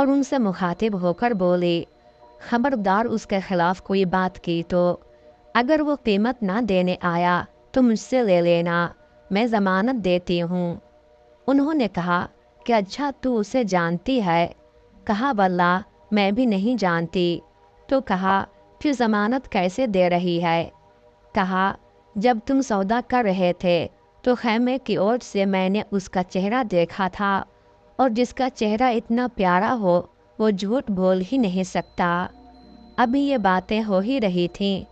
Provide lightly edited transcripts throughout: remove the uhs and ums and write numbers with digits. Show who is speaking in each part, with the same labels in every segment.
Speaker 1: اور ان سے مخاطب ہو کر بولی، خبردار اس کے خلاف کوئی بات کی تو اگر وہ قیمت نہ دینے آیا تو مجھ سے لے لینا، میں ضمانت دیتی ہوں۔ انہوں نے کہا کہ اچھا تو اسے جانتی ہے؟ کہا واللہ میں بھی نہیں جانتی۔ تو کہا پھر ضمانت کیسے دے رہی ہے؟ کہا جب تم سودا کر رہے تھے تو خیمے کی اوٹ سے میں نے اس کا چہرہ دیکھا تھا، اور جس کا چہرہ اتنا پیارا ہو وہ جھوٹ بول ہی نہیں سکتا۔ ابھی یہ باتیں ہو ہی رہی تھیں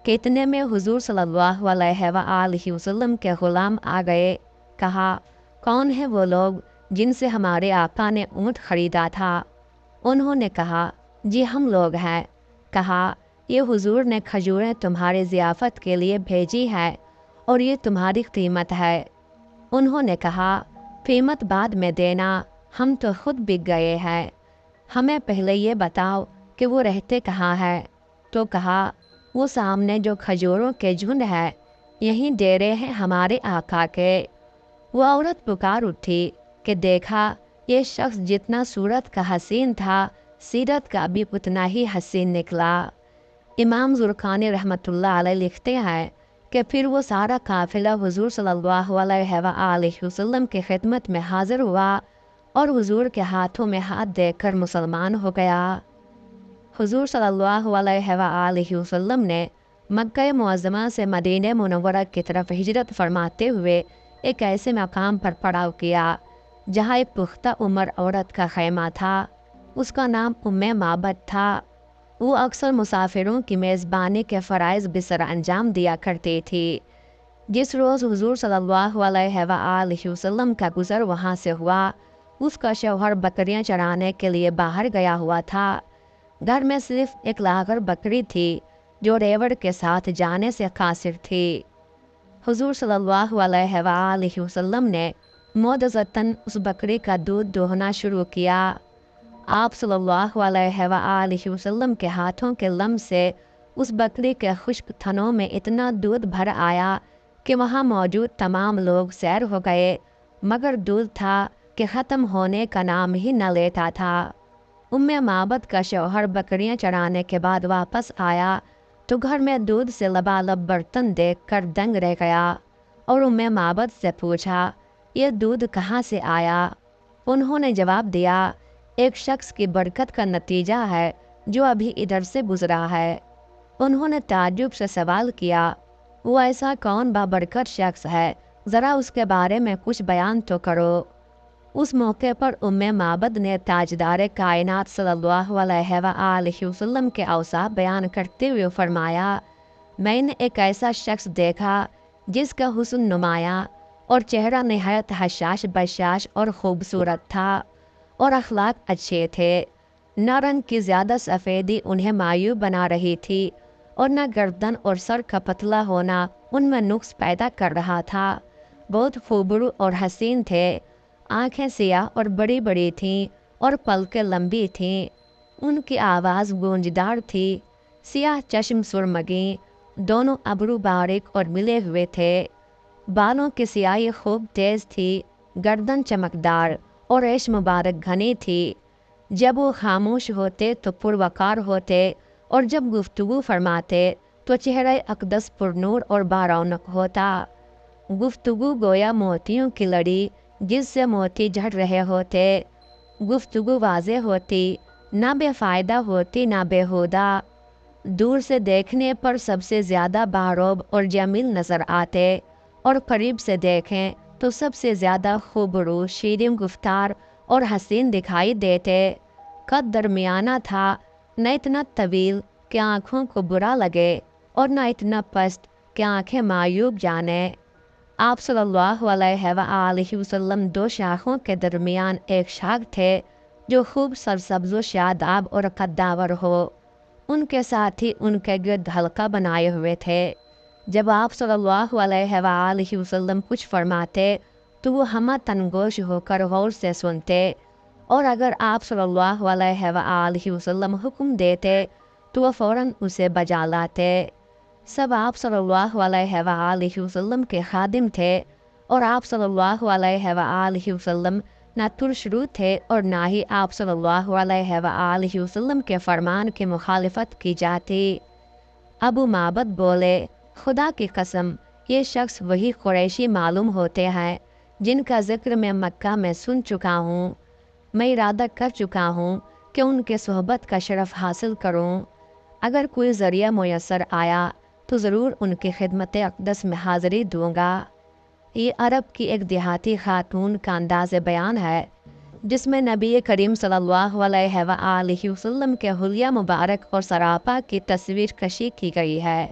Speaker 1: کہ اتنے میں حضور صلی اللہ علیہ وآلہ وسلم کے غلام آ گئے۔ کہا کون ہیں وہ لوگ جن سے ہمارے آقا نے اونٹ خریدا تھا؟ انہوں نے کہا جی ہم لوگ ہیں۔ کہا یہ حضور نے کھجوریں تمہارے ضیافت کے لیے بھیجی ہے اور یہ تمہاری قیمت ہے۔ انہوں نے کہا قیمت بعد میں دینا، ہم تو خود بک گئے ہیں، ہمیں پہلے یہ بتاؤ کہ وہ رہتے کہاں ہے؟ تو کہا وہ سامنے جو کھجوروں کے جھنڈ ہے یہیں ڈیرے ہیں ہمارے آقا کے۔ وہ عورت پکار اٹھی کہ دیکھا یہ شخص جتنا صورت کا حسین تھا سیرت کا بھی اتنا ہی حسین نکلا۔ امام زرقانی رحمۃ اللہ علیہ لکھتے ہیں کہ پھر وہ سارا قافلہ حضور صلی اللہ علیہ وآلہ وسلم کی خدمت میں حاضر ہوا اور حضور کے ہاتھوں میں ہاتھ دے کر مسلمان ہو گیا۔ حضور صلی اللہ علیہ وآلہ وسلم نے مکہ معظمہ سے مدینہ منورہ کی طرف ہجرت فرماتے ہوئے ایک ایسے مقام پر پڑاؤ کیا جہاں ایک پختہ عمر عورت کا خیمہ تھا، اس کا نام ام معبد تھا۔ وہ اکثر مسافروں کی میزبانی کے فرائض بسر انجام دیا کرتی تھی۔ جس روز حضور صلی اللہ علیہ وآلہ وسلم کا گزر وہاں سے ہوا، اس کا شوہر بکریاں چرانے کے لیے باہر گیا ہوا تھا۔ گھر میں صرف ایک لاغر بکری تھی جو ریوڑ کے ساتھ جانے سے قاصر تھی۔ حضور صلی اللہ علیہ وآلہ وسلم نے معجزتاً اس بکری کا دودھ دوہنا شروع کیا۔ آپ صلی اللہ علیہ وآلہ وسلم کے ہاتھوں کے لمس سے اس بکری کے خشک تھنوں میں اتنا دودھ بھر آیا کہ وہاں موجود تمام لوگ سیر ہو گئے، مگر دودھ تھا کہ ختم ہونے کا نام ہی نہ لیتا تھا۔ ام معبد کا شوہر بکریاں چرانے کے بعد واپس آیا تو گھر میں دودھ سے لبالب برتن دیکھ کر دنگ رہ گیا اور ام معبد سے پوچھا یہ دودھ کہاں سے آیا؟ انہوں نے جواب دیا ایک شخص کی برکت کا نتیجہ ہے جو ابھی ادھر سے گزرا ہے۔ انہوں نے تعجب سے سوال کیا وہ ایسا کون بابرکت شخص ہے، ذرا اس کے بارے میں کچھ بیان تو کرو۔ اس موقع پر ام معبد نے تاجدار کائنات صلی اللہ علیہ وآلہ وسلم کے اوصاف بیان کرتے ہوئے فرمایا میں نے ایک ایسا شخص دیکھا جس کا حسن نمایاں اور چہرہ نہایت حشاش بشاش اور خوبصورت تھا اور اخلاق اچھے تھے۔ نہ رنگ کی زیادہ سفیدی انہیں مایوب بنا رہی تھی اور نہ گردن اور سر کا پتلا ہونا ان میں نقص پیدا کر رہا تھا۔ بہت خوبرو اور حسین تھے، آنکھیں سیاہ اور بڑی بڑی تھیں اور پلکیں لمبی تھیں، ان کی آواز گونجدار تھی، سیاہ چشم سرمگیں، دونوں ابرو باریک اور ملے ہوئے تھے، بالوں کی سیاہی خوب تیز تھی، گردن چمکدار اور ریش مبارک گھنی تھی۔ جب وہ خاموش ہوتے تو پروقار ہوتے اور جب گفتگو فرماتے تو چہرہ اقدس پر نور اور بارونق ہوتا۔ گفتگو گویا موتیوں کی لڑی جس سے موتی جھڑ رہے ہوتے، گفتگو واضح ہوتی، نہ بے فائدہ ہوتی نہ بیہودہ، دور سے دیکھنے پر سب سے زیادہ باروب اور جمیل نظر آتے اور قریب سے دیکھیں تو سب سے زیادہ خوبرو، شیریں گفتار اور حسین دکھائی دیتے۔ قد درمیانہ تھا، نہ اتنا طویل کہ آنکھوں کو برا لگے اور نہ اتنا پست کہ آنکھیں معیوب جانے۔ آپ صلی اللہ علیہ وآلہ وسلم دو شاخوں کے درمیان ایک شاخ تھے جو خوب سرسبز و شاداب اور قداور ہو، ان کے ساتھ ہی ان کے گرد حلقہ بنائے ہوئے تھے۔ جب آپ صلی اللہ علیہ وآلہ وسلم کچھ فرماتے تو وہ ہمہ تنگوش ہو کر غور سے سنتے، اور اگر آپ صلی اللہ علیہ وآلہ وسلم حکم دیتے تو وہ فوراً اسے بجا لاتے۔ سب آپ صلی اللہ علیہ وآلہ وسلم کے خادم تھے اور آپ صلی اللہ علیہ وآلہ وسلم نہ ترشرو تھے اور نہ ہی آپ صلی اللہ علیہ وآلہ وسلم کے فرمان کی مخالفت کی جاتی۔ ابو معبد بولے، خدا کی قسم، یہ شخص وہی قریشی معلوم ہوتے ہیں جن کا ذکر میں مکہ میں سن چکا ہوں۔ میں ارادہ کر چکا ہوں کہ ان کے صحبت کا شرف حاصل کروں۔ اگر کوئی ذریعہ میسر آیا تو ضرور ان کی خدمت اقدس میں حاضری دوں گا۔ یہ عرب کی ایک دیہاتی خاتون کا انداز بیان ہے جس میں نبی کریم صلی اللہ علیہ وآلہ وسلم کے حلیہ مبارک اور سراپا کی تصویر کشی کی گئی ہے۔